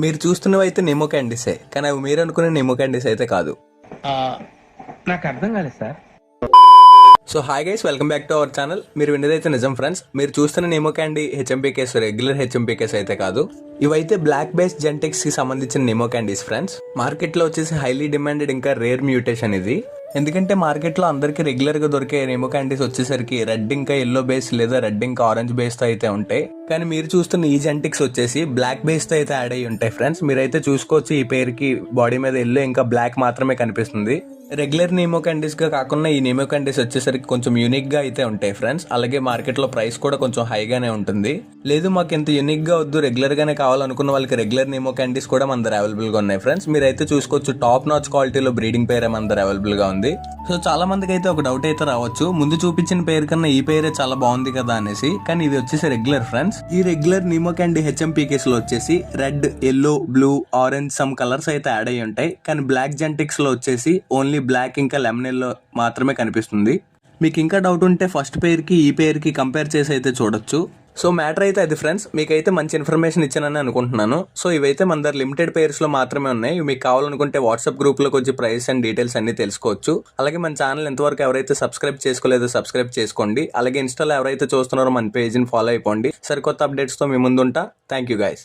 మీరు చూస్తున్నవి అయితే నెమో క్యాండీసే, కానీ అవి మీరు అనుకునే నెమో క్యాండీస్ అయితే కాదు. నాకు అర్థం కాలేదు sir. So hi guys, welcome back to our channel. మీరు విన్నదైతే నిజం ఫ్రెండ్స్. మీరు చూస్తున్న nemo candy HMP case, regular HMP case అయితే కాదు. ఇవైతే బ్లాక్ బేస్ జెంటెక్స్ కి సంబంధించిన నెమో క్యాండీస్ ఫ్రెండ్స్. మార్కెట్ లో వచ్చేసి హైలీ డిమాండెడ్ ఇంకా రేర్ మ్యూటేషన్ ఇది. ఎందుకంటే మార్కెట్ లో అందరికి రెగ్యులర్ గా దొరికే నెమో క్యాండీస్ వచ్చేసరికి రెడ్ ఇంకా ఎల్లో బేస్ లేదా రెడ్ ఇంకా ఆరెంజ్ బేస్ తో అయితే ఉంటాయి. కానీ మీరు చూస్తున్న ఈ జెంటిక్స్ వచ్చేసి బ్లాక్ బేస్ తో అయితే యాడ్ అయ్యి ఉంటాయి ఫ్రెండ్స్. మీరైతే చూసుకోవచ్చు, ఈ పేరుకి బాడీ మీద ఎల్లో ఇంకా బ్లాక్ మాత్రమే కనిపిస్తుంది. రెగ్యులర్ నెమో క్యాండీస్ గా కాకుండా ఈ నెమో క్యాండీస్ వచ్చేసరికి కొంచెం యూనిక్ గా అయితే ఉంటాయి ఫ్రెండ్స్. అలాగే మార్కెట్ లో ప్రైస్ కూడా కొంచెం హైగానే ఉంటుంది. లేదు మాకు ఎంత యూనిక్ గా వద్దు, రెగ్యులర్ గానే కావాలనుకున్న వాళ్ళకి రెగ్యులర్ నెమో క్యాండీస్ కూడా మన దగ్గర అవైలబుల్ గా ఉన్నాయి ఫ్రెండ్స్. మీరైతే చూసుకోవచ్చు, టాప్ నాచ్ క్వాలిటీలో బ్రీడింగ్ పేరే మన దగ్గర అవైలబుల్ గా ఉంది. సో చాలా మందికి అయితే ఒక డౌట్ అయితే రావచ్చు, ముందు చూపించిన పేరు కన్నా ఈ పేరే చాలా బాగుంది కదా అనేసి. కానీ ఇది వచ్చేసి రెగ్యులర్ ఫ్రెండ్స్. ఈ రెగ్యులర్ నెమో క్యాండీ హెచ్ఎంపీ కేస్ లో వచ్చేసి red, yellow, blue, orange some colours అయితే యాడ్ అయ్యి ఉంటాయి. కానీ బ్లాక్ జెంటిక్స్ లో వచ్చేసి ఓన్లీ బ్లాక్ ఇంకా లెమన్ ఎల్లో మాత్రమే కనిపిస్తుంది. మీకు ఇంకా డౌట్ ఉంటే ఫస్ట్ పేర్ కి ఈ పేర్ కి కంపేర్ చేసి అయితే చూడొచ్చు. సో మ్యాటర్ అయితే అది ఫ్రెండ్స్. మీకైతే మంచి ఇన్ఫర్మేషన్ ఇచ్చానని అనుకుంటున్నాను. సో ఇవైతే మన దగ్గర లిమిటెడ్ పేర్స్ లో మాత్రమే ఉన్నాయి. మీకు కావాలనుకుంటే వాట్సాప్ గ్రూప్ లోకి వచ్చి ప్రైస్ అండ్ డీటెయిల్స్ అన్ని తెలుసుకోవచ్చు. అలాగే మన ఛానల్ ఎంతవరకు ఎవరైతే సబ్స్క్రైబ్ చేసుకోలేదో సబ్స్క్రైబ్ చేసుకోండి. అలాగే ఇన్స్టాలో ఎవరైతే చూస్తున్నారో మన పేజ్ ని ఫాలో అయిపోండి. సరికొత్త అప్డేట్స్ తో మీ ముందుంటా. Thank you guys.